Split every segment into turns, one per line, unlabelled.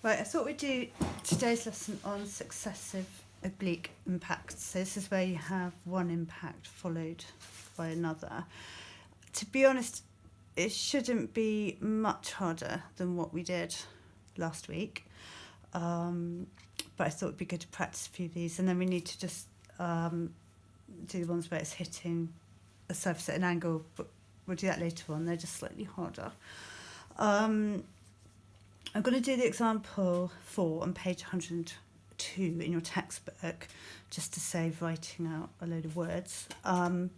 Right, I thought we'd do today's lesson on successive oblique impacts. So this is where you have one impact followed by another. To be honest, it shouldn't be much harder than what we did last week. But I thought it'd be good to practice a few of these, and then we need to just do the ones where it's hitting a surface at an angle, but we'll do that later on. They're just slightly harder. I'm going to do the example 4 on page 102 in your textbook, just to save writing out a load of words. I'm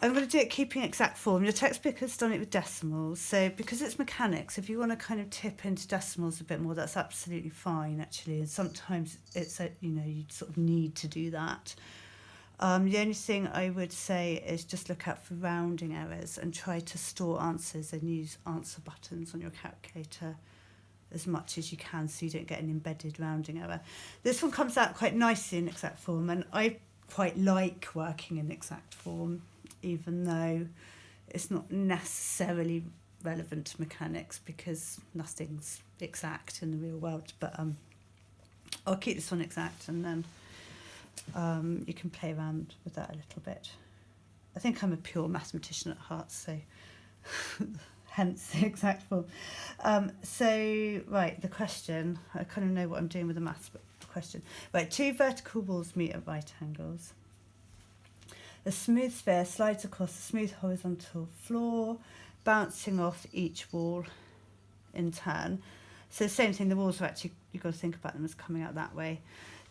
going to do it keeping exact form. Your textbook has done it with decimals, so because it's mechanics, if you want to kind of tip into decimals a bit more, that's absolutely fine, actually. And sometimes it's, you sort of need to do that. The only thing I would say is just look out for rounding errors and try to store answers and use answer buttons on your calculator as much as you can so you don't get an embedded rounding error. This one comes out quite nicely in exact form, and I quite like working in exact form, even though it's not necessarily relevant to mechanics because nothing's exact in the real world. But I'll keep this one exact, and then you can play around with that a little bit. I think I'm a pure mathematician at heart, so hence the exact form. Right, the question, I kind of know what I'm doing with the maths, but the question. Right, two vertical walls meet at right angles. A smooth sphere slides across a smooth horizontal floor, bouncing off each wall in turn. So the same thing, the walls are actually, you've got to think about them as coming out that way.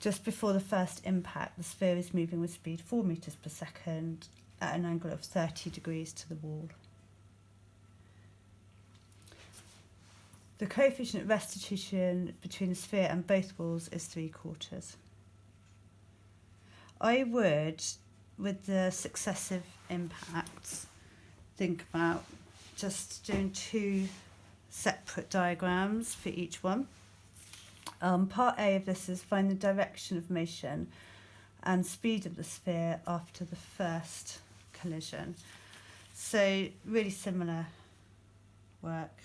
Just before the first impact, the sphere is moving with speed 4 meters per second at an angle of 30 degrees to the wall. The coefficient of restitution between the sphere and both walls is 3/4. I would, with the successive impacts, think about just doing 2 separate diagrams for each one. Part A of this is find the direction of motion and speed of the sphere after the first collision. So really similar work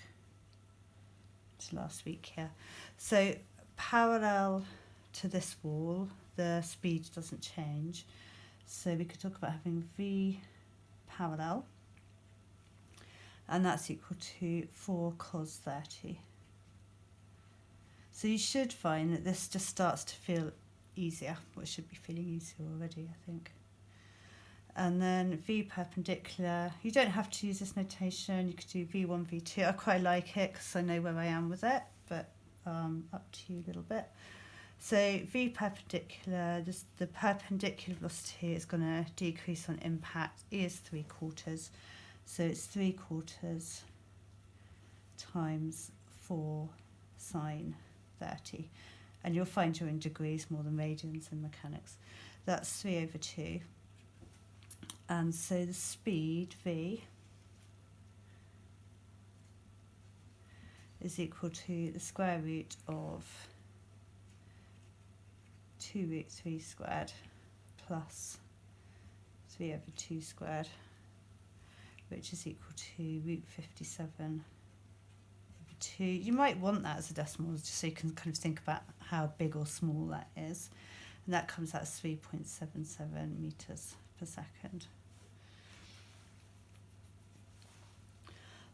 to last week here. So parallel to this wall, the speed doesn't change. So we could talk about having V parallel, and that's equal to 4 cos 30. So you should find that this just starts to feel easier, or it should be feeling easier already, I think. And then V perpendicular, you don't have to use this notation, you could do V1, V2. I quite like it because I know where I am with it, but up to you a little bit. So V perpendicular, the perpendicular velocity is going to decrease on impact, is 3/4. So it's 3/4 times 4 sine 30, and you'll find you're in degrees more than radians in mechanics. That's 3/2, and so the speed V is equal to the square root of 2√3 squared plus 3/2 squared, which is equal to √57/2. You might want that as a decimal, just so you can kind of think about how big or small that is. And that comes out as 3.77 meters per second.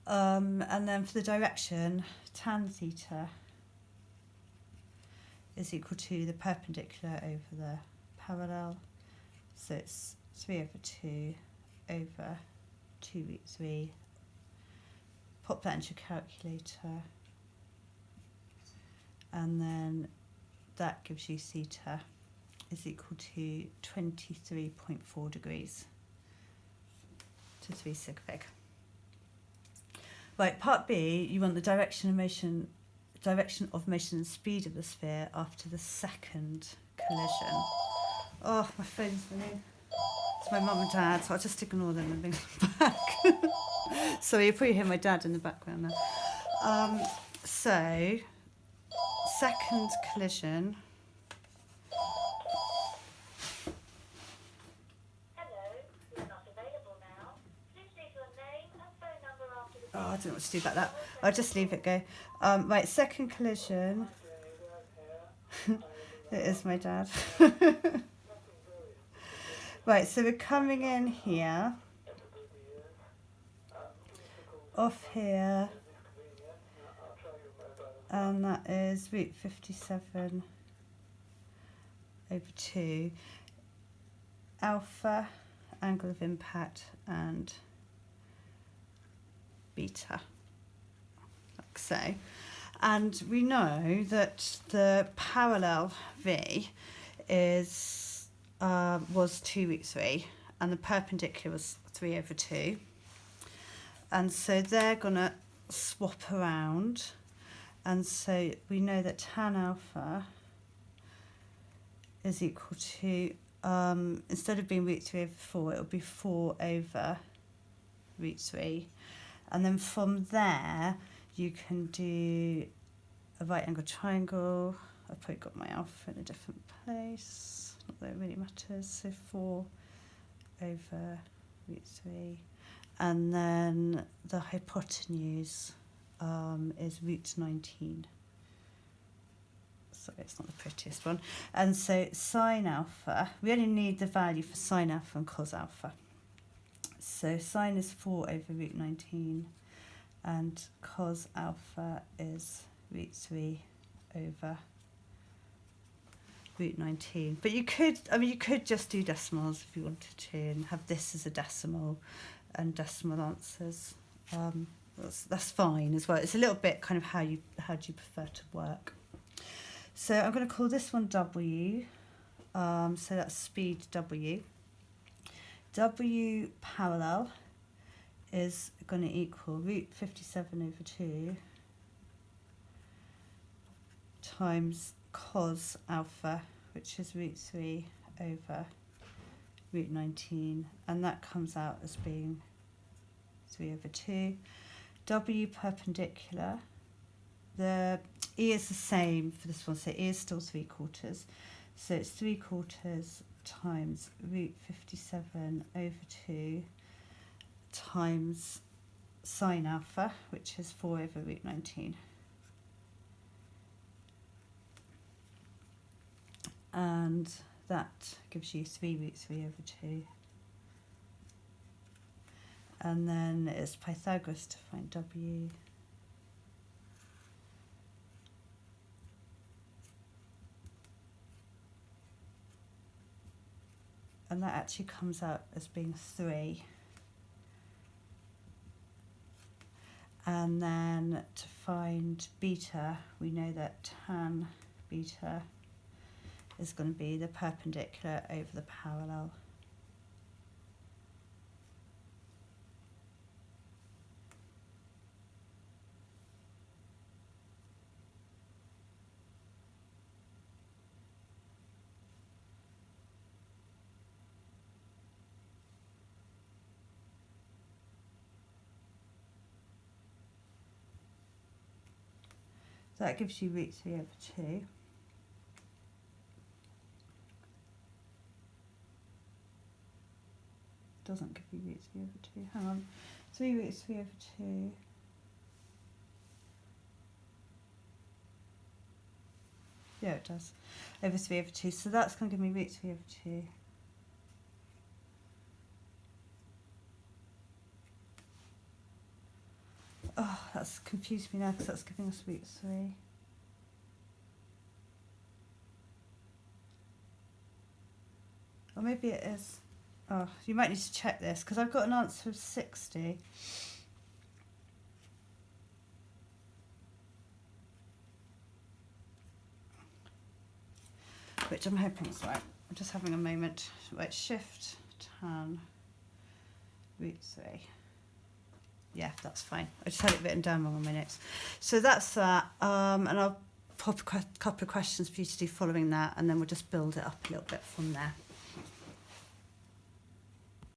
And then for the direction, tan theta is equal to the perpendicular over the parallel. So it's 3/2 over 2√3. Pop that into your calculator, and then that gives you theta is equal to 23.4 degrees to 3 sig fig. Right, part B, you want the direction of motion and speed of the sphere after the second collision. Oh, my phone's ringing. It's my mum and dad, so I'll just ignore them and bring them back. So you probably hear my dad in the background now. So, second collision. Hello, you're not available now. Please leave your name and phone number after the beep. I don't know what to do about that. I'll just leave it go. Right, second collision. It is my dad. Right, so we're coming in here, off here, and that is route 57 over 2, alpha, angle of impact, and beta, like so. And we know that the parallel V is was 2 root 3, and the perpendicular was 3 over 2. And so they're going to swap around. And so we know that tan alpha is equal to, instead of being root 3 over 4, it'll be 4 over root 3. And then from there, you can do a right angle triangle. I've probably got my alpha in a different place. Not that it really matters. So 4 over root 3. And then the hypotenuse is root 19. Sorry, it's not the prettiest one. And so sine alpha, we only need the value for sine alpha and cos alpha. So sine is 4 over root 19, and cos alpha is root 3 over root 19. But you could, you could just do decimals if you wanted to, and have this as a decimal and decimal answers. That's fine as well. It's a little bit kind of how do you prefer to work. So I'm going to call this one W. So that's speed W. W parallel is going to equal root 57 over 2 times cos alpha, which is root 3 over root 19, and that comes out as being 3 over 2. W perpendicular, the E is the same for this one, so E is still 3/4, so it's 3/4 times root 57 over 2 times sine alpha, which is 4 over root 19. And that gives you 3 root 3 over 2. And then it's Pythagoras to find W. And that actually comes out as being 3. And then to find beta, we know that tan beta is going to be the perpendicular over the parallel. So that gives you root 3 over 2. Doesn't give you root 3 over 2. Hang on. 3 root 3 over 2. Yeah, it does. Over 3 over 2. So that's going to give me root 3 over 2. Oh, that's confused me now because that's giving us root 3. Or maybe it is. Oh, you might need to check this because I've got an answer of 60. Which I'm hoping is right. I'm just having a moment. Right, shift, tan, root 3. Yeah, that's fine. I just had it written down wrong a minute. So that's that. And I'll pop a couple of questions for you to do following that, and then we'll just build it up a little bit from there.